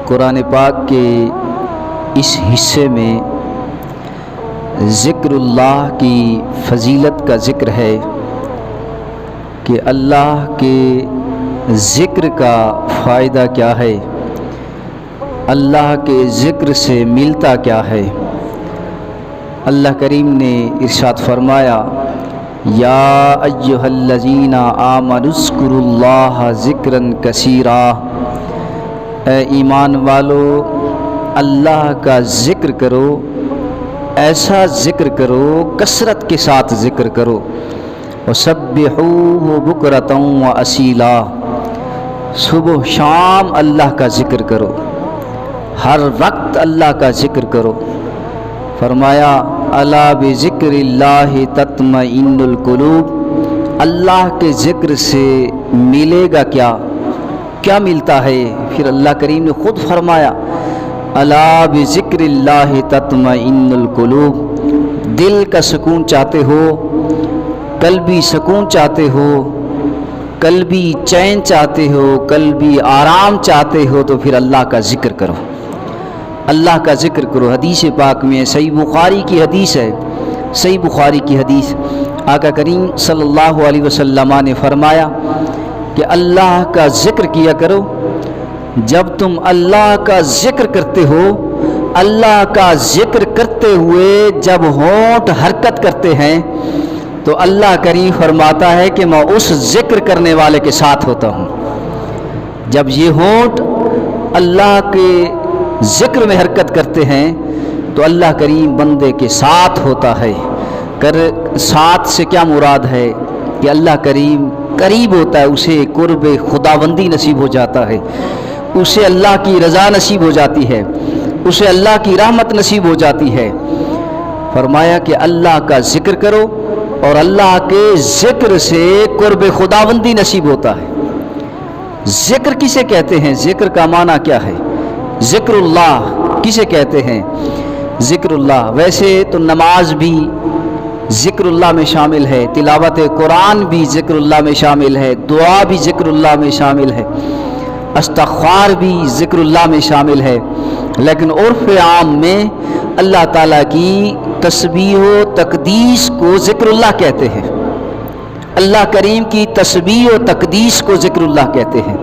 قرآن پاک کے اس حصے میں ذکر اللہ کی فضیلت کا ذکر ہے کہ اللہ کے ذکر کا فائدہ کیا ہے، اللہ کے ذکر سے ملتا کیا ہے۔ اللہ کریم نے ارشاد فرمایا، یا ایھا الذین آمنوا اذکروا اللہ ذکرا کثیرا، اے ایمان والو اللہ کا ذکر کرو، ایسا ذکر کرو، کثرت کے ساتھ ذکر کرو۔ وسبحوہ بکرۃ واصیلا، صبح شام اللہ کا ذکر کرو، ہر وقت اللہ کا ذکر کرو۔ فرمایا، الا بذکر اللہ تطمئن القلوب، اللہ کے ذکر سے ملے گا کیا ملتا ہے؟ پھر اللہ کریم نے خود فرمایا، الا بذکر اللہ تطمئن القلوب، دل کا سکون چاہتے ہو، قلبی سکون چاہتے ہو، قلبی چین چاہتے ہو، قلبی آرام چاہتے ہو تو پھر اللہ کا ذکر کرو، اللہ کا ذکر کرو۔ حدیث پاک میں صحیح بخاری کی حدیث ہے، صحیح بخاری کی حدیث، آقا کریم صلی اللہ علیہ وسلم نے فرمایا کہ اللہ کا ذکر کیا کرو۔ جب تم اللہ کا ذکر کرتے ہو، اللہ کا ذکر کرتے ہوئے جب ہونٹ حرکت کرتے ہیں تو اللہ کریم فرماتا ہے کہ میں اس ذکر کرنے والے کے ساتھ ہوتا ہوں۔ جب یہ ہونٹ اللہ کے ذکر میں حرکت کرتے ہیں تو اللہ کریم بندے کے ساتھ ہوتا ہے۔ ساتھ سے کیا مراد ہے کہ اللہ کریم قریب ہوتا ہے، اسے قرب خداوندی نصیب ہو جاتا ہے، اسے اللہ کی رضا نصیب ہو جاتی ہے، اسے اللہ کی رحمت نصیب ہو جاتی ہے۔ فرمایا کہ اللہ کا ذکر کرو اور اللہ کے ذکر سے قرب خداوندی نصیب ہوتا ہے۔ ذکر کسے کہتے ہیں؟ ذکر کا معنی کیا ہے؟ ذکر اللہ کسے کہتے ہیں؟ ذکر اللہ ویسے تو نماز بھی ذکر اللہ میں شامل ہے، تلاوت قرآن بھی ذکر اللہ میں شامل ہے، دعا بھی ذکر اللہ میں شامل ہے، استغفار بھی ذکر اللہ میں شامل ہے، لیکن عرف عام میں اللہ تعالیٰ کی تسبیح و تقدیس کو ذکر اللہ کہتے ہیں۔ اللہ کریم کی تسبیح و تقدیس کو ذکر اللہ کہتے ہیں۔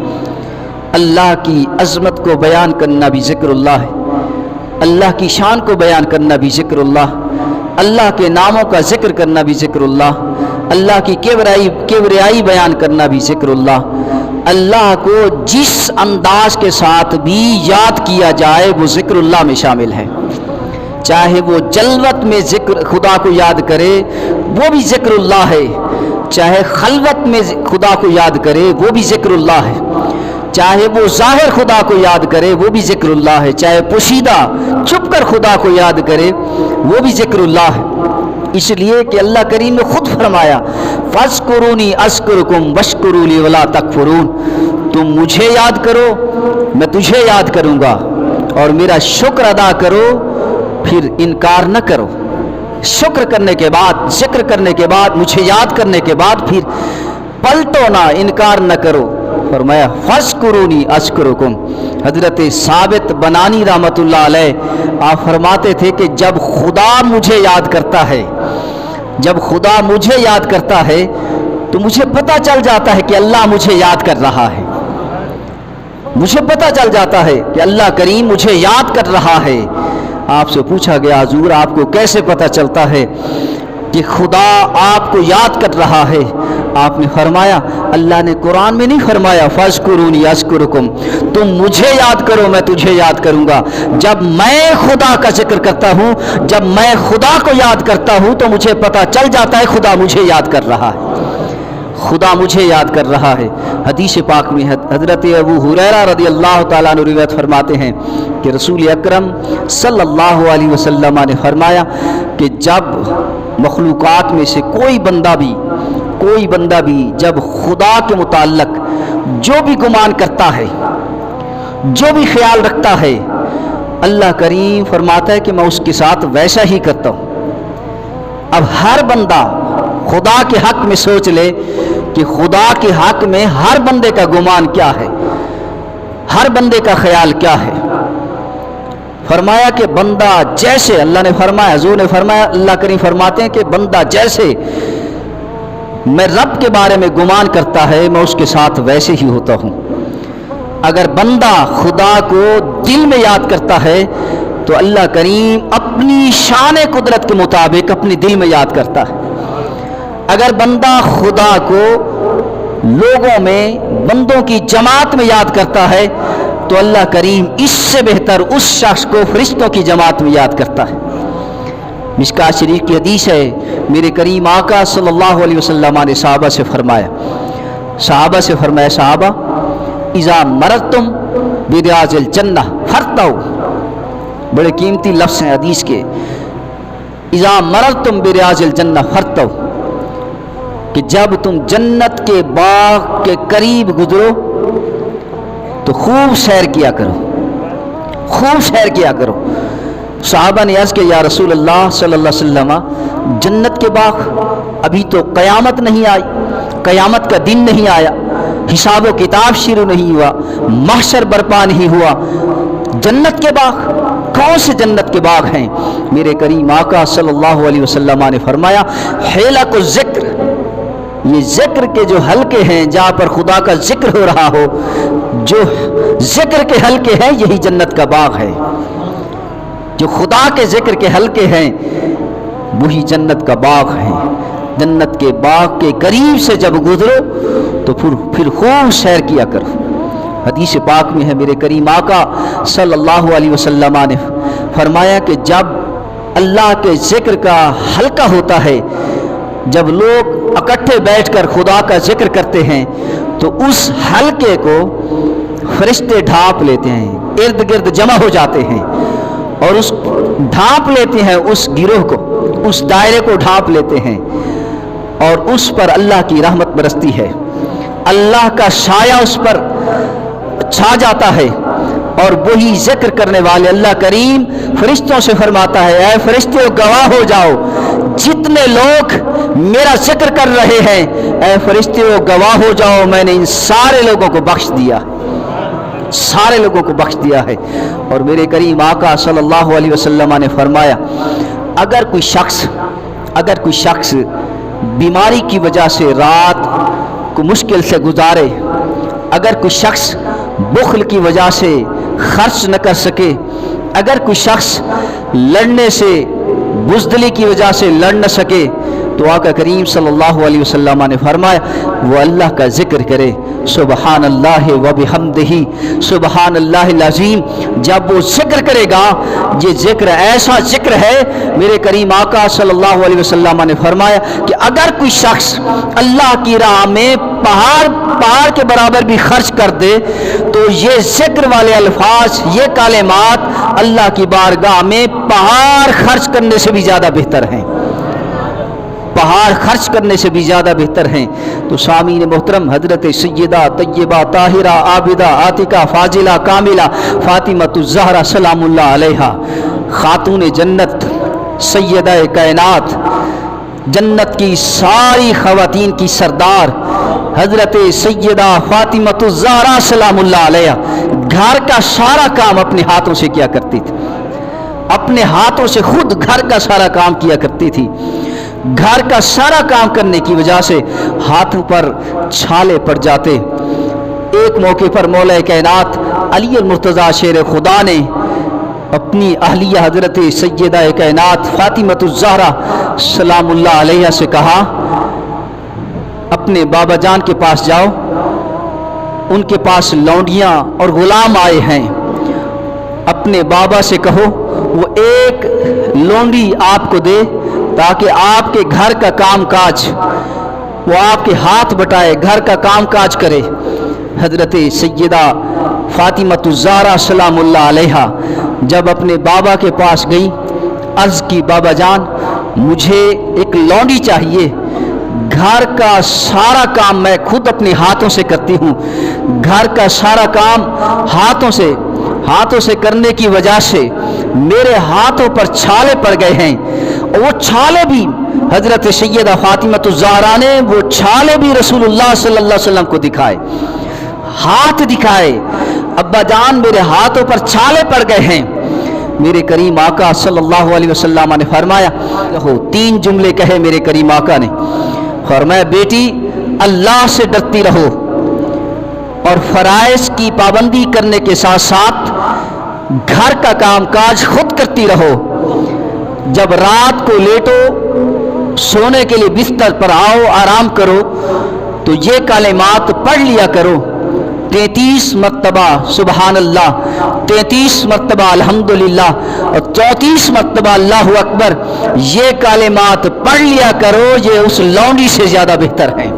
اللہ کی عظمت کو بیان کرنا بھی ذکر اللہ ہے، اللہ کی شان کو بیان کرنا بھی ذکر اللہ، اللہ کے ناموں کا ذکر کرنا بھی ذکر اللہ، اللہ کی کبریائی بیان کرنا بھی ذکر اللہ۔ اللہ کو جس انداز کے ساتھ بھی یاد کیا جائے وہ ذکر اللہ میں شامل ہے، چاہے وہ جلوت میں ذکر خدا کو یاد کرے وہ بھی ذکر اللہ ہے، چاہے خلوت میں خدا کو یاد کرے وہ بھی ذکر اللہ ہے، چاہے وہ ظاہر خدا کو یاد کرے وہ بھی ذکر اللہ ہے، چاہے پوشیدہ چھپ کر خدا کو یاد کرے وہ بھی ذکر اللہ ہے۔ اس لیے کہ اللہ کریم نے خود فرمایا، فاذکرونی اذکرکم واشکروا لی ولا تکفرون، تم مجھے یاد کرو میں تجھے یاد کروں گا، اور میرا شکر ادا کرو پھر انکار نہ کرو۔ شکر کرنے کے بعد، ذکر کرنے کے بعد، مجھے یاد کرنے کے بعد پھر پلٹو نہ، انکار نہ کرو۔ فرمایا فاذکرونی اذکرکم۔ حضرت ثابت بنانی رحمۃ اللہ علیہ آپ فرماتے تھے کہ جب خدا مجھے یاد کرتا ہے، جب خدا مجھے یاد کرتا ہے تو مجھے پتہ چل جاتا ہے کہ اللہ مجھے یاد کر رہا ہے، مجھے پتہ چل جاتا ہے کہ اللہ کریم مجھے یاد کر رہا ہے۔ آپ سے پوچھا گیا، حضور آپ کو کیسے پتہ چلتا ہے کہ خدا آپ کو یاد کر رہا ہے؟ آپ نے فرمایا، اللہ نے قرآن میں نہیں فرمایا فاذکرونی اذکرکم، تم مجھے یاد کرو میں تجھے یاد کروں گا۔ جب میں خدا کا ذکر کرتا ہوں، جب میں خدا کو یاد کرتا ہوں تو مجھے پتہ چل جاتا ہے خدا مجھے یاد کر رہا ہے، خدا مجھے یاد کر رہا ہے۔ حدیث پاک میں حضرت ابو ہریرہ رضی اللہ تعالیٰ عنہ روایت فرماتے ہیں کہ رسول اکرم صلی اللہ علیہ وسلم نے فرمایا کہ جب مخلوقات میں سے کوئی بندہ بھی جب خدا کے متعلق جو بھی گمان کرتا ہے، جو بھی خیال رکھتا ہے، اللہ کریم فرماتا ہے کہ میں اس کے ساتھ ویسا ہی کرتا ہوں۔ اب ہر بندہ خدا کے حق میں سوچ لے کہ خدا کے حق میں ہر بندے کا گمان کیا ہے۔ ہر بندے کا خیال کیا ہے؟ فرمایا کہ بندہ جیسے، اللہ نے فرمایا، حضور نے فرمایا، اللہ کریم فرماتے ہیں کہ بندہ جیسے میں رب کے بارے میں گمان کرتا ہے میں اس کے ساتھ ویسے ہی ہوتا ہوں۔ اگر بندہ خدا کو دل میں یاد کرتا ہے تو اللہ کریم اپنی شان قدرت کے مطابق اپنے دل میں یاد کرتا ہے۔ اگر بندہ خدا کو لوگوں میں، بندوں کی جماعت میں یاد کرتا ہے تو اللہ کریم اس سے بہتر اس شخص کو فرشتوں کی جماعت میں یاد کرتا ہے۔ مشکات شریف کی حدیث ہے، میرے کریم آقا صلی اللہ علیہ وسلم نے صحابہ سے فرمایا، صحابہ اذا مررتم بریاض الجنہ فرتو، بڑے قیمتی لفظ ہیں حدیث کے، اذا مررتم بریاض الجنہ فرتو، کہ جب تم جنت کے باغ کے قریب گزرو تو خوب سیر کیا کرو، خوب سیر کیا کرو۔ صحابہ نے عرض کیا، یا رسول اللہ صلی اللہ علیہ وسلم، جنت کے باغ؟ ابھی تو قیامت نہیں آئی، قیامت کا دن نہیں آیا، حساب و کتاب شروع نہیں ہوا، محشر برپا نہیں ہوا، جنت کے باغ؟ کون سے جنت کے باغ ہیں؟ میرے کریم آقا صلی اللہ علیہ وسلم نے فرمایا، حلق الذکر، یہ ذکر کے جو حلقے ہیں جہاں پر خدا کا ذکر ہو رہا ہو، جو ذکر کے حلقے ہیں یہی جنت کا باغ ہے، جو خدا کے ذکر کے حلقے ہیں وہی جنت کا باغ ہے۔ جنت کے باغ کے قریب سے جب گزرو تو پھر خوب سیر کیا کرو۔ حدیث پاک میں ہے، میرے کریم آقا صلی اللہ علیہ وسلم نے فرمایا کہ جب اللہ کے ذکر کا حلقہ ہوتا ہے، جب لوگ اکٹھے بیٹھ کر خدا کا ذکر کرتے ہیں تو اس حلقے کو فرشتے ڈھانپ لیتے ہیں، ارد گرد جمع ہو جاتے ہیں اور اس ڈھانپ لیتے ہیں، اس گروہ کو، اس دائرے کو ڈھانپ لیتے ہیں اور اس پر اللہ کی رحمت برستی ہے، اللہ کا سایہ اس پر چھا جاتا ہے، اور وہی ذکر کرنے والے اللہ کریم فرشتوں سے فرماتا ہے، اے فرشتوں گواہ ہو جاؤ، جتنے لوگ میرا ذکر کر رہے ہیں، اے فرشتوں گواہ ہو جاؤ، میں نے ان سارے لوگوں کو بخش دیا، سارے لوگوں کو بخش دیا ہے۔ اور میرے کریم آقا صلی اللہ علیہ وسلم نے فرمایا، اگر کوئی شخص بیماری کی وجہ سے رات کو مشکل سے گزارے، اگر کوئی شخص بخل کی وجہ سے خرچ نہ کر سکے، اگر کوئی شخص لڑنے سے، بزدلی کی وجہ سے لڑ نہ سکے، تو آقا کریم صلی اللہ علیہ وسلم نے فرمایا وہ اللہ کا ذکر کرے، سبحان اللہ و بحمدہ سبحان اللہ العظیم۔ جب وہ ذکر کرے گا، یہ ذکر ایسا ذکر ہے، میرے کریم آقا صلی اللہ علیہ وسلم نے فرمایا کہ اگر کوئی شخص اللہ کی راہ میں پہاڑ کے برابر بھی خرچ کر دے تو یہ ذکر والے الفاظ، یہ کلمات اللہ کی بارگاہ میں پہاڑ خرچ کرنے سے بھی زیادہ بہتر ہیں، پہاڑ خرچ کرنے سے بھی زیادہ بہتر ہیں۔ تو سامعین محترم، حضرت سیدہ طیبہ طاہرہ عابدہ عاتقہ فاضلہ کاملہ فاطمہ الزہرا سلام اللہ علیہا، خاتون جنت، سیدہ کائنات، جنت کی ساری خواتین کی سردار حضرت سیدہ فاطمہ الزہرا سلام اللہ علیہا گھر کا سارا کام اپنے ہاتھوں سے کیا کرتی تھی، اپنے ہاتھوں سے خود گھر کا سارا کام کیا کرتی تھی۔ گھر کا سارا کام کرنے کی وجہ سے ہاتھوں پر چھالے پڑ جاتے۔ ایک موقع پر مولا کائنات علی المرتضیٰ شیر خدا نے اپنی اہلیہ حضرت سیدہ کائنات فاطمہ الزہرا سلام اللہ علیہا سے کہا، اپنے بابا جان کے پاس جاؤ، ان کے پاس لونڈیاں اور غلام آئے ہیں، اپنے بابا سے کہو وہ ایک لونڈی آپ کو دے تاکہ آپ کے گھر کا کام کاج، وہ آپ کے ہاتھ بٹائے، گھر کا کام کاج کرے۔ حضرت سیدہ فاطمہ الزہرا سلام اللہ علیہا جب اپنے بابا کے پاس گئی، عرض کی، بابا جان مجھے ایک لونڈی چاہیے، گھر کا سارا کام میں خود اپنے ہاتھوں سے کرتی ہوں، گھر کا سارا کام ہاتھوں سے کرنے کی وجہ سے میرے ہاتھوں پر چھالے پڑ گئے ہیں، اور وہ چھالے بھی حضرت سیدہ فاطمہ الزہرا نے وہ چھالے بھی رسول اللہ صلی اللہ علیہ وسلم کو دکھائے، ہاتھ دکھائے، ابا جان میرے ہاتھوں پر چھالے پڑ گئے ہیں۔ میرے کریم آقا صلی اللہ علیہ وسلم نے فرمایا، 3 جملے کہے میرے کریم آقا نے، فرمایا بیٹی اللہ سے ڈرتی رہو اور فرائض کی پابندی کرنے کے ساتھ ساتھ گھر کا کام کاج خود کرتی رہو۔ جب رات کو لیٹو، سونے کے لیے بستر پر آؤ، آرام کرو تو یہ کلمات پڑھ لیا کرو، 33 مرتبہ سبحان اللہ، 33 مرتبہ الحمدللہ اور 34 مرتبہ اللہ اکبر۔ یہ کلمات پڑھ لیا کرو، یہ اس لونڈی سے زیادہ بہتر ہے۔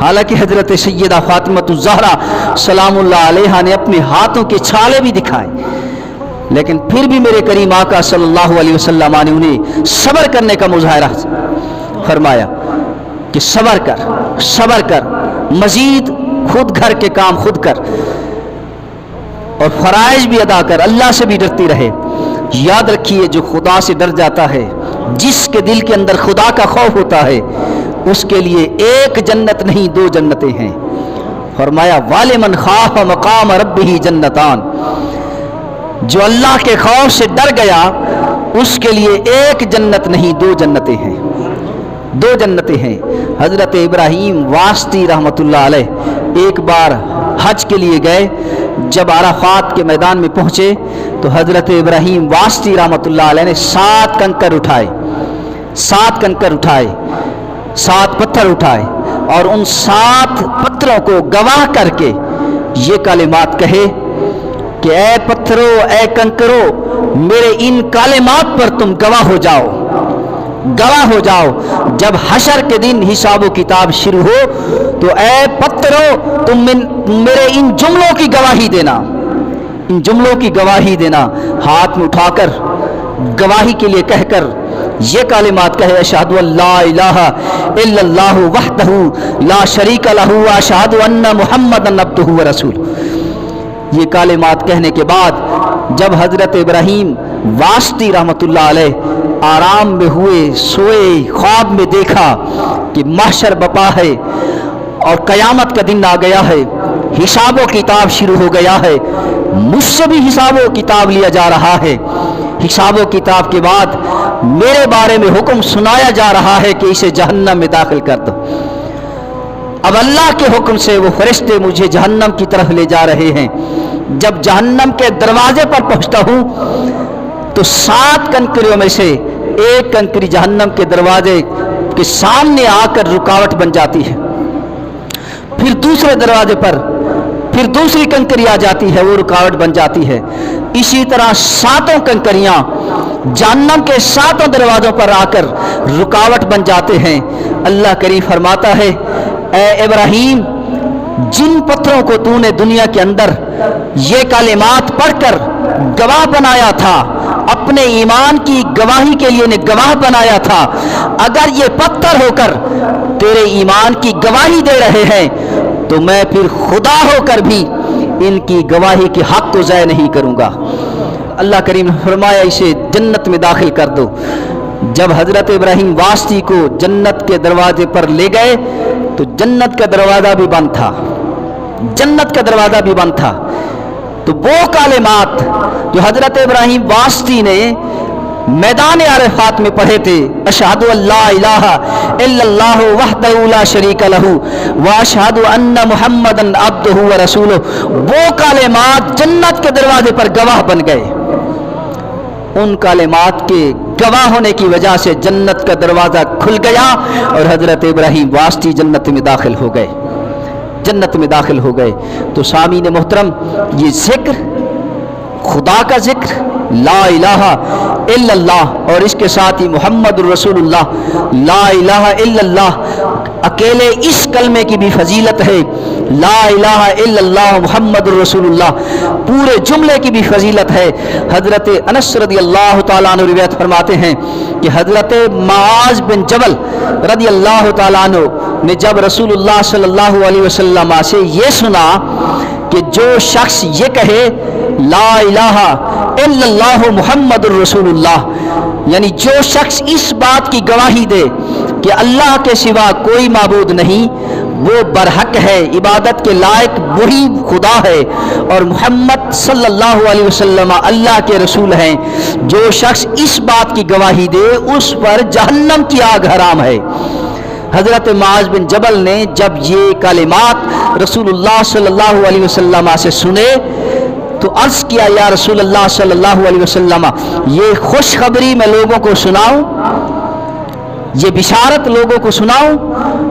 حالانکہ حضرت سیدہ فاطمہ الزہرا سلام اللہ علیہا نے اپنے ہاتھوں کے چھالے بھی دکھائے، لیکن پھر بھی میرے کریم آقا صلی اللہ علیہ وسلم نے انہیں صبر کرنے کا مظاہرہ فرمایا کہ صبر کر، مزید خود گھر کے کام خود کر اور فرائض بھی ادا کر، اللہ سے بھی ڈرتی رہے۔ یاد رکھیے جو خدا سے ڈر جاتا ہے، جس کے دل کے اندر خدا کا خوف ہوتا ہے، اس کے لیے 1 جنت نہیں 2 جنتیں ہیں۔ فرمایا وَلِمَنْ خَافَ مَقَامَ رَبِّهِ جنتان، جو اللہ کے خوف سے ڈر گیا اس کے لیے 1 جنت نہیں 2 جنتیں ہیں، 2 جنتیں ہیں۔ حضرت ابراہیم واسطی رحمۃ اللہ علیہ ایک بار حج کے لیے گئے، جب عرفات کے میدان میں پہنچے تو حضرت ابراہیم واسطی رحمۃ اللہ علیہ نے 7 کنکر اٹھائے، 7 پتھر اٹھائے اور ان 7 پتھروں کو گواہ کر کے یہ کلمات کہے کہ اے پتھرو، اے کنکرو، میرے ان کلمات پر تم گواہ ہو جاؤ۔ جب حشر کے دن حساب و کتاب شروع ہو تو اے پتھرو تم میرے ان جملوں کی گواہی دینا، ہاتھ میں اٹھا کر گواہی کے لیے کہہ کر یہ کلمات کہے، اشہد ان لا الہ الا اللہ وحدہ لا شریک لہ واشہد ان محمدا عبدہ ورسولہ۔ یہ کلمات کہنے کے بعد جب حضرت ابراہیم واسطی رحمۃ اللہ علیہ آرام میں ہوئے، سوئے، خواب میں دیکھا کہ محشر بپا ہے اور قیامت کا دن آ گیا ہے، حساب و کتاب شروع ہو گیا ہے، مجھ سے بھی حساب و کتاب لیا جا رہا ہے، حساب و کتاب کے بعد میرے بارے میں حکم سنایا جا رہا ہے کہ اسے جہنم میں داخل کر دو۔ اب اللہ کے حکم سے وہ فرشتے مجھے جہنم کی طرف لے جا رہے ہیں۔ جب جہنم کے دروازے پر پہنچتا ہوں تو 7 کنکریوں میں سے 1 کنکری جہنم کے دروازے کے سامنے آ کر رکاوٹ بن جاتی ہے، پھر دوسرے دروازے پر پھر دوسری کنکری آ جاتی ہے، وہ رکاوٹ بن جاتی ہے۔ اسی طرح 7 کنکریاں جہنم کے 7 دروازوں پر آ کر رکاوٹ بن جاتے ہیں۔ اللہ کریم فرماتا ہے، اے ابراہیم، جن پتھروں کو تو نے دنیا کے اندر یہ کلمات پڑھ کر گواہ بنایا تھا، اپنے ایمان کی گواہی کے لیے گواہ بنایا تھا، اگر یہ پتھر ہو کر تیرے ایمان کی گواہی دے رہے ہیں تو میں پھر خدا ہو کر بھی ان کی گواہی کے حق کو ضائع نہیں کروں گا۔ اللہ کریم نے فرمایا اسے جنت میں داخل کر دو۔ جب حضرت ابراہیم واسطی کو جنت کے دروازے پر لے گئے تو جنت کا دروازہ بھی بند تھا، تو وہ کلمات جو حضرت ابراہیم واسطی نے میدان عرفات میں پڑھے تھے، اشہد ان لا الہ الا اللہ وحدہ لا شریک لہ واشہد ان محمدا عبدہ ورسولہ، وہ کلمات جنت کے دروازے پر گواہ بن گئے۔ ان کلمات کے گواہ ہونے کی وجہ سے جنت کا دروازہ کھل گیا اور حضرت ابراہیم واسطی جنت میں داخل ہو گئے۔ تو سامعین محترم، یہ ذکر، خدا کا ذکر، لا الہ الا اللہ اور اس کے ساتھ ہی محمد الرسول اللہ، لا الہ الا اللہ، اکیلے اس کلمے کی بھی فضیلت ہے، لا الہ الا اللہ محمد الرسول اللہ، پورے جملے کی بھی فضیلت ہے۔ حضرت انس رضی اللہ تعالیٰ عنہ روایت فرماتے ہیں کہ حضرت معاذ بن جبل رضی اللہ تعالیٰ عنہ نے جب رسول اللہ صلی اللہ علیہ وسلم سے یہ سنا کہ جو شخص یہ کہے لا الہ الا اللہ محمد الرسول اللہ، یعنی جو شخص اس بات کی گواہی دے کہ اللہ کے سوا کوئی معبود نہیں، وہ برحق ہے، عبادت کے لائق وہی خدا ہے، اور محمد صلی اللہ علیہ وسلم اللہ کے رسول ہیں۔ جو شخص اس بات کی گواہی دے اس پر جہنم کی آگ حرام ہے۔ حضرت معاذ بن جبل نے جب یہ کلمات رسول اللہ صلی اللہ علیہ وسلم سے سنے تو عرض کیا، یا رسول اللہ صلی اللہ علیہ وسلم، یہ خوشخبری میں لوگوں کو سناؤں، یہ بشارت لوگوں کو سناؤں؟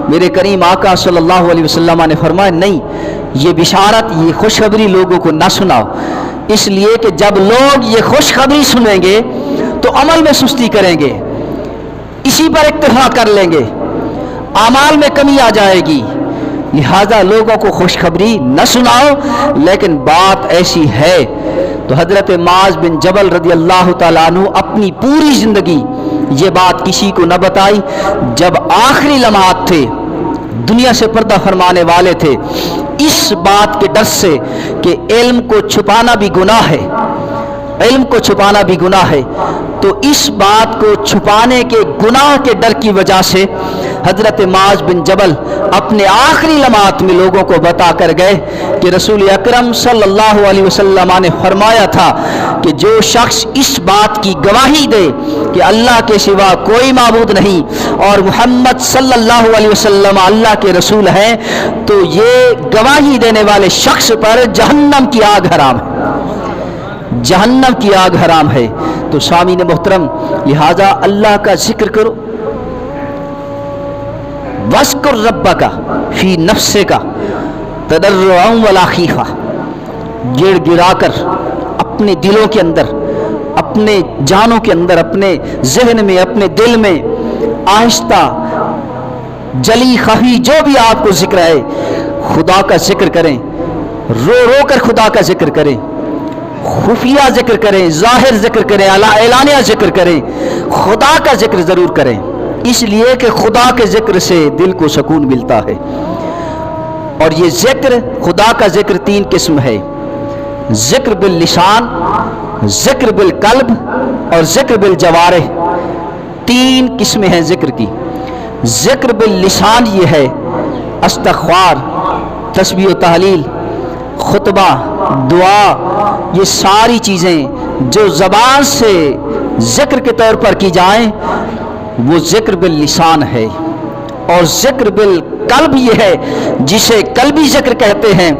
میرے کریم آقا صلی اللہ علیہ وسلم نے فرمایا، نہیں، یہ بشارت، یہ خوشخبری لوگوں کو نہ سناؤ، اس لیے کہ جب لوگ یہ خوشخبری سنیں گے تو عمل میں سستی کریں گے، اسی پر اکتفا کر لیں گے، اعمال میں کمی آ جائے گی۔ لہذا لوگوں کو خوشخبری نہ سناؤ، لیکن بات ایسی ہے۔ تو حضرت معاذ بن جبل رضی اللہ تعالیٰ عنہ اپنی پوری زندگی یہ بات کسی کو نہ بتائی، جب آخری لمحات تھے، دنیا سے پردہ فرمانے والے تھے، اس بات کے ڈر سے کہ علم کو چھپانا بھی گناہ ہے، علم کو چھپانا بھی گناہ ہے، تو اس بات کو چھپانے کے گناہ کے ڈر کی وجہ سے حضرت معاذ بن جبل اپنے آخری لمحات میں لوگوں کو بتا کر گئے کہ رسول اکرم صلی اللہ علیہ وسلم نے فرمایا تھا کہ جو شخص اس بات کی گواہی دے کہ اللہ کے سوا کوئی معبود نہیں اور محمد صلی اللہ علیہ وسلم اللہ کے رسول ہیں، تو یہ گواہی دینے والے شخص پر جہنم کی آگ حرام ہے، جہنم کی آگ حرام ہے۔ تو سامعین محترم، لہذا اللہ کا ذکر کرو، وَاذْكُرْ رَبَّكَ فِي نَفْسِكَ تَضَرُّعًا وَلَا خِیفَةً، گڑ گڑا کر اپنے دلوں کے اندر، اپنے جانوں کے اندر، اپنے ذہن میں، اپنے دل میں آہستہ جلی خفی جو بھی آپ کو ذکر ہے، خدا کا ذکر کریں، رو رو کر خدا کا ذکر کریں، خفیہ ذکر کریں، ظاہر ذکر کریں، اعلانیہ ذکر کریں، خدا کا ذکر ضرور کریں، اس لیے کہ خدا کے ذکر سے دل کو سکون ملتا ہے۔ اور یہ ذکر، خدا کا ذکر تین قسم ہے، ذکر باللسان، ذکر بالقلب اور ذکر بالجوارح، تین قسمیں ہیں ذکر کی۔ ذکر باللسان یہ ہے استغفار، تسبیح و تحلیل، خطبہ، دعا، یہ ساری چیزیں جو زبان سے ذکر کے طور پر کی جائیں وہ ذکر باللسان ہے۔ اور ذکر بالقلب یہ ہے جسے قلبی ذکر کہتے ہیں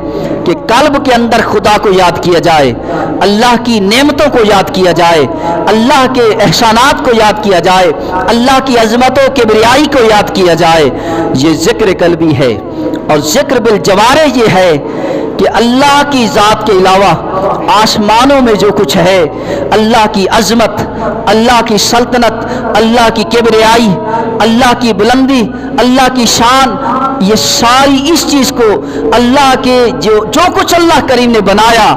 کہ قلب کے اندر خدا کو یاد کیا جائے، اللہ کی نعمتوں کو یاد کیا جائے، اللہ کے احسانات کو یاد کیا جائے، اللہ کی عظمتوں کے بریائی کو یاد کیا جائے، یہ ذکر قلبی ہے۔ اور ذکر بالجوارح یہ ہے کہ اللہ کی ذات کے علاوہ آسمانوں میں جو کچھ ہے، اللہ کی عظمت، اللہ کی سلطنت، اللہ کی کبریائی، اللہ کی بلندی، اللہ کی شان، یہ ساری اس چیز کو اللہ کے جو کچھ اللہ کریم نے بنایا،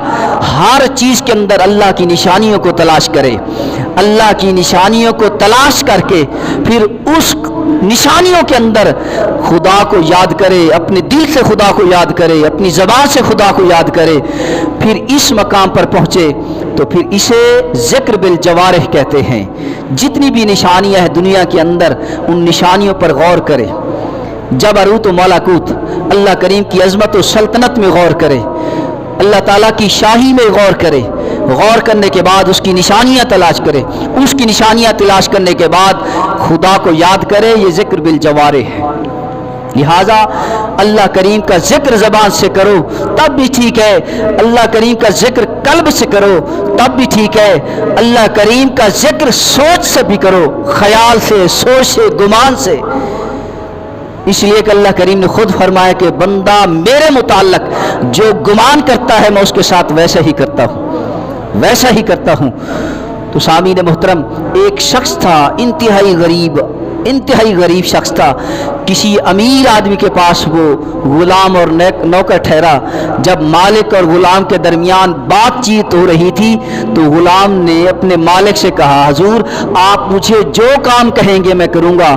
ہر چیز کے اندر اللہ کی نشانیوں کو تلاش کرے، اللہ کی نشانیوں کو تلاش کر کے پھر اس نشانیوں کے اندر خدا کو یاد کرے، اپنے دل سے خدا کو یاد کرے، اپنی زبان سے خدا کو یاد کرے، پھر اس مقام پر پہنچے تو پھر اسے ذکر بالجوارح کہتے ہیں۔ جتنی بھی نشانیاں ہیں دنیا کے اندر، ان نشانیوں پر غور کرے، جبروت و ملکوت، اللہ کریم کی عظمت و سلطنت میں غور کرے، اللہ تعالیٰ کی شاہی میں غور کرے، غور کرنے کے بعد اس کی نشانیاں تلاش کرے، اس کی نشانیاں تلاش کرنے کے بعد خدا کو یاد کرے، یہ ذکر بالجوارح ہے۔ لہٰذا اللہ کریم کا ذکر زبان سے کرو تب بھی ٹھیک ہے، اللہ کریم کا ذکر قلب سے کرو تب بھی ٹھیک ہے، اللہ کریم کا ذکر سوچ سے بھی کرو، خیال سے، سوچ سے، گمان سے، اس لیے کہ اللہ کریم نے خود فرمایا کہ بندہ میرے متعلق جو گمان کرتا ہے میں اس کے ساتھ ویسا ہی کرتا ہوں، ویسا ہی کرتا ہوں۔ تو سامعین محترم، ایک شخص تھا انتہائی غریب شخص تھا، کسی امیر آدمی کے پاس وہ غلام اور نوکر ٹھہرا۔ جب مالک اور غلام کے درمیان بات چیت ہو رہی تھی تو غلام نے اپنے مالک سے کہا، حضور آپ مجھے جو کام کہیں گے میں کروں گا،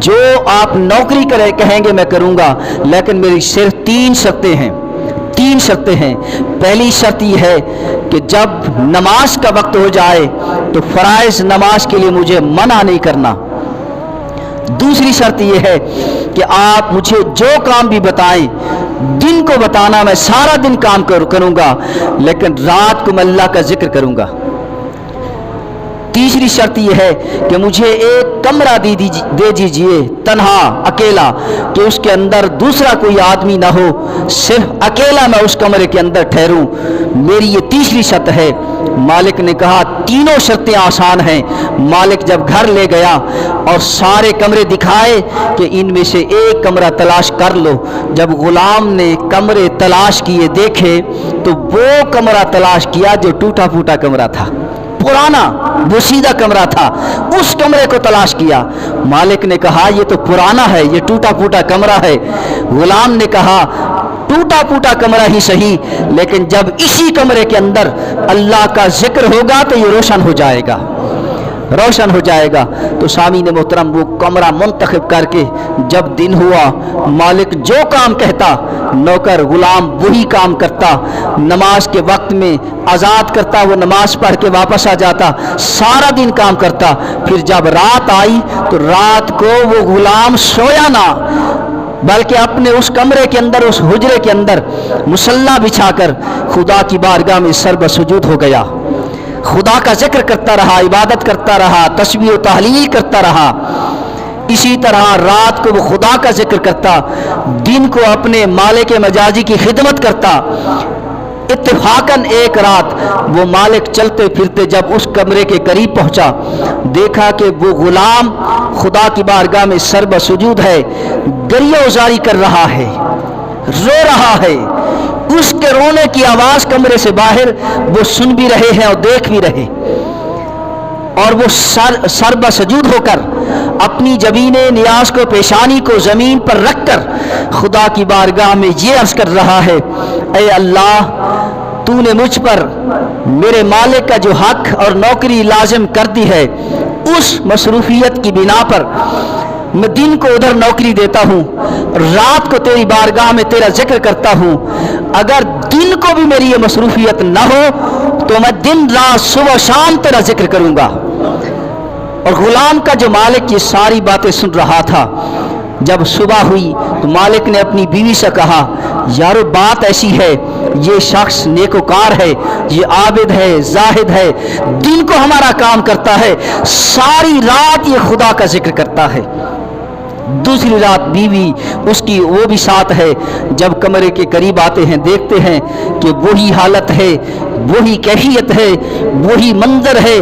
جو آپ نوکری کہیں گے میں کروں گا، لیکن میری صرف تین شرطیں ہیں۔ پہلی شرط یہ ہے کہ جب نماز کا وقت ہو جائے تو فرائض نماز کے لیے مجھے منع نہیں کرنا۔ دوسری شرط یہ ہے کہ آپ مجھے جو کام بھی بتائیں، دن کو بتانا میں سارا دن کام کروں گا، لیکن رات کو میں اللہ کا ذکر کروں گا۔ تیسری شرط یہ ہے کہ مجھے ایک کمرہ دے دیجئے تنہا، اکیلا، کہ اس کے اندر دوسرا کوئی آدمی نہ ہو، صرف اکیلا میں اس کمرے کے اندر ٹھہروں، میری یہ تیسری شرط ہے۔ مالک نے کہا تینوں شرطیں آسان ہیں۔ مالک جب گھر لے گیا اور سارے کمرے دکھائے کہ ان میں سے ایک کمرہ تلاش کر لو، جب غلام نے کمرے تلاش کیے دیکھے تو وہ کمرہ تلاش کیا جو ٹوٹا پھوٹا کمرہ تھا، پرانا بوسیدہ کمرہ تھا، اس کمرے کو تلاش کیا۔ مالک نے کہا یہ تو پرانا ہے، یہ ٹوٹا پھوٹا کمرہ ہے۔ غلام نے کہا ٹوٹا پھوٹا کمرہ ہی صحیح، لیکن جب اسی کمرے کے اندر اللہ کا ذکر ہوگا تو یہ روشن ہو جائے گا، روشن ہو جائے گا۔ تو سامعین محترم وہ کمرہ منتخب کر کے جب دن ہوا، مالک جو کام کہتا نوکر غلام وہی کام کرتا، نماز کے وقت میں آزاد کرتا، وہ نماز پڑھ کے واپس آ جاتا، سارا دن کام کرتا۔ پھر جب رات آئی تو رات کو وہ غلام سویا نہ، بلکہ اپنے اس کمرے کے اندر، اس حجرے کے اندر مصلی بچھا کر خدا کی بارگاہ میں سر بسجود ہو گیا، خدا کا ذکر کرتا رہا، عبادت کرتا رہا، تسبیح و تحلیل کرتا رہا۔ اسی طرح رات کو وہ خدا کا ذکر کرتا، دن کو اپنے مالک مجازی کی خدمت کرتا۔ اتفاقاً ایک رات وہ مالک چلتے پھرتے جب اس کمرے کے قریب پہنچا، دیکھا کہ وہ غلام خدا کی بارگاہ میں سر بسجود ہے، گریہ وزاری کر رہا ہے، رو رہا ہے۔ اس کے رونے کی آواز کمرے سے باہر وہ سن بھی رہے ہیں اور دیکھ بھی رہے، اور وہ سر بسجود ہو کر اپنی جبین نیاز کو، پیشانی کو زمین پر رکھ کر خدا کی بارگاہ میں یہ عرض کر رہا ہے، اے اللہ، تو نے مجھ پر میرے مالک کا جو حق اور نوکری لازم کر دی ہے، اس مصروفیت کی بنا پر میں دن کو ادھر نوکری دیتا ہوں، رات کو تیری بارگاہ میں تیرا ذکر کرتا ہوں۔ اگر دن کو بھی میری یہ مصروفیت نہ ہو تو میں دن رات صبح شام تیرا ذکر کروں گا۔ اور غلام کا جو مالک یہ ساری باتیں سن رہا تھا، جب صبح ہوئی تو مالک نے اپنی بیوی سے کہا، یارو بات ایسی ہے، یہ شخص نیکوکار ہے، یہ عابد ہے، زاہد ہے، دن کو ہمارا کام کرتا ہے، ساری رات یہ خدا کا ذکر کرتا ہے۔ دوسری رات بیوی اس کی وہ بھی ساتھ ہے، جب کمرے کے قریب آتے ہیں دیکھتے ہیں کہ وہی حالت ہے، وہی کیفیت ہے، وہی منظر ہے،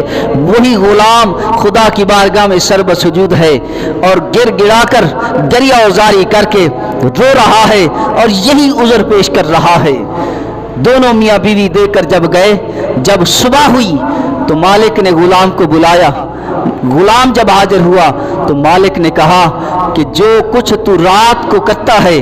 وہی غلام خدا کی بارگاہ میں سر بسجود ہے اور گر گڑا کر گریہ وزاری کر کے رو رہا ہے اور یہی عذر پیش کر رہا ہے۔ دونوں میاں بیوی دیکھ کر جب گئے، جب صبح ہوئی تو مالک نے غلام کو بلایا۔ غلام جب حاضر ہوا تو مالک نے کہا کہ جو کچھ تو رات کو کرتا ہے،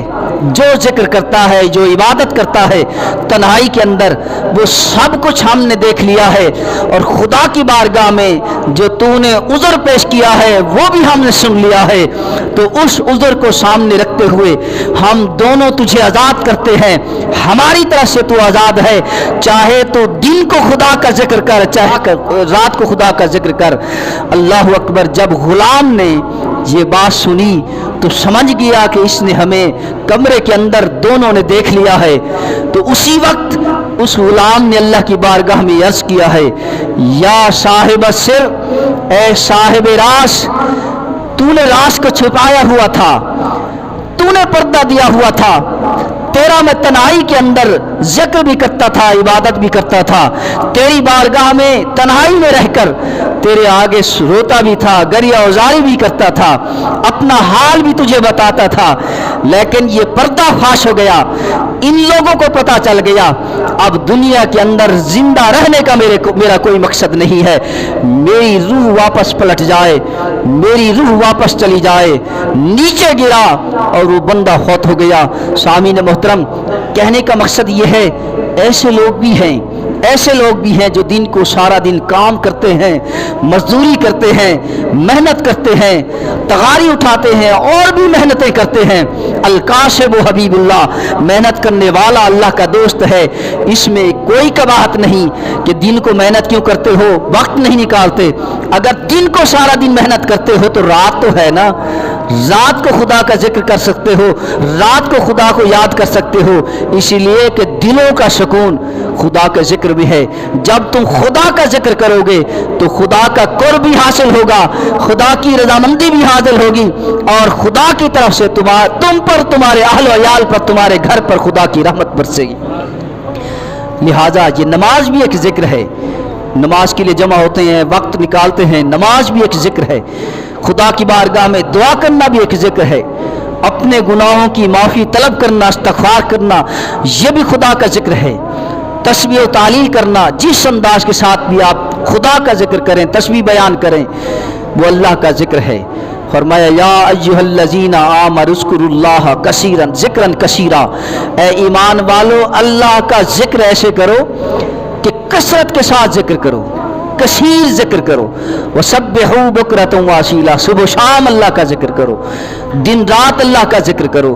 جو ذکر کرتا ہے، جو عبادت کرتا ہے تنہائی کے اندر، وہ سب کچھ ہم نے دیکھ لیا ہے، اور خدا کی بارگاہ میں جو تو نے عذر پیش کیا ہے وہ بھی ہم نے سن لیا ہے۔ تو اس عذر کو سامنے رکھتے ہوئے ہم دونوں تجھے آزاد کرتے ہیں، ہماری طرف سے تو آزاد ہے، چاہے تو دن کو خدا کا ذکر کر، چاہے رات کو خدا کا ذکر کر۔ اللہ اکبر۔ جب غلام نے یہ بات سنی تو سمجھ گیا کہ اس نے ہمیں کمرے کے اندر دونوں نے دیکھ لیا ہے، تو اسی وقت اس غلام نے اللہ کی بارگاہ میں عرض کیا ہے، یا صاحب السر، اے صاحب راز، تو نے راز کو چھپایا ہوا تھا، تو نے پردہ دیا ہوا تھا، تیرا میں تنہائی کے اندر ذکر بھی کرتا تھا، عبادت بھی کرتا تھا، تیری بارگاہ میں تنہائی میں رہ کر تیرے آگے روتا بھی تھا، گریہ وزاری بھی کرتا تھا، اپنا حال بھی تجھے بتاتا تھا، لیکن یہ پردہ فاش ہو گیا، ان لوگوں کو پتہ چل گیا، اب دنیا کے اندر زندہ رہنے کا میرا کوئی مقصد نہیں ہے، میری روح واپس پلٹ جائے، میری روح واپس چلی جائے۔ نیچے گرا اور وہ بندہ فوت ہو گیا۔ سامعین محترم، کہنے کا مقصد یہ ہے، ایسے لوگ بھی ہیں، ایسے لوگ بھی ہیں جو دن کو سارا دن کام کرتے ہیں، مزدوری کرتے ہیں، محنت کرتے ہیں، تغاری اٹھاتے ہیں اور بھی محنتیں کرتے ہیں۔ الکاشب و حبیب اللہ، محنت کرنے والا اللہ کا دوست ہے، اس میں کوئی قباحت نہیں کہ دن کو محنت کیوں کرتے ہو، وقت نہیں نکالتے۔ اگر دن کو سارا دن محنت کرتے ہو تو رات تو ہے نا، رات کو خدا کا ذکر کر سکتے ہو، رات کو خدا کو یاد کر سکتے ہو، اسی لیے کہ دلوں کا سکون خدا کا ذکر بھی ہے۔ جب تم خدا کا ذکر کرو گے تو خدا کا قرب بھی حاصل ہوگا، خدا کی رضامندی بھی حاصل ہوگی، اور خدا کی طرف سے تم پر، تمہارے اہل و عیال پر، تمہارے گھر پر خدا کی رحمت برسے گی۔ لہٰذا یہ نماز بھی ایک ذکر ہے، نماز کے لیے جمع ہوتے ہیں، وقت نکالتے ہیں، نماز بھی ایک ذکر ہے، خدا کی بارگاہ میں دعا کرنا بھی ایک ذکر ہے، اپنے گناہوں کی معافی طلب کرنا، استغفار کرنا، یہ بھی خدا کا ذکر ہے۔ تسبیح و تعلیل کرنا، جس انداز کے ساتھ بھی آپ خدا کا ذکر کریں، تسبیح بیان کریں، وہ اللہ کا ذکر ہے۔ فرمایا یا ایھا الذین آمنوا اذکروا اللہ کثیرا ذکرا کثیرا، اے ایمان والو اللہ کا ذکر ایسے کرو کہ کثرت کے ساتھ ذکر کرو، کثیر ذکر کرو، وسبحوا بکرۃ واصیلا، صبح شام اللہ کا ذکر کرو، دن رات اللہ کا ذکر کرو،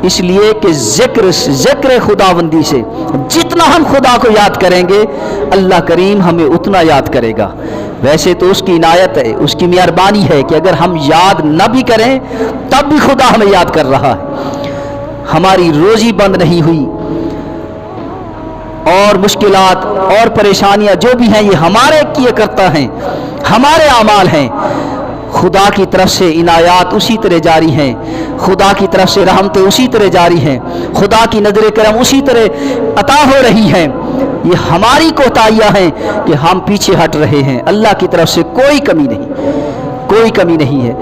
اس لیے کہ ذکر خداوندی سے جتنا ہم خدا کو یاد کریں گے اللہ کریم ہمیں اتنا یاد کرے گا۔ ویسے تو اس کی عنایت ہے، اس کی مہربانی ہے کہ اگر ہم یاد نہ بھی کریں تب بھی خدا ہمیں یاد کر رہا ہے۔ ہماری روزی بند نہیں ہوئی، اور مشکلات اور پریشانیاں جو بھی ہیں یہ ہمارے کیے کرتا ہیں، ہمارے اعمال ہیں، خدا کی طرف سے عنایات اسی طرح جاری ہیں، خدا کی طرف سے رحمتیں اسی طرح جاری ہیں، خدا کی نظر کرم اسی طرح عطا ہو رہی ہیں۔ یہ ہماری کوتاہیاں ہیں کہ ہم پیچھے ہٹ رہے ہیں، اللہ کی طرف سے کوئی کمی نہیں، کوئی کمی نہیں ہے۔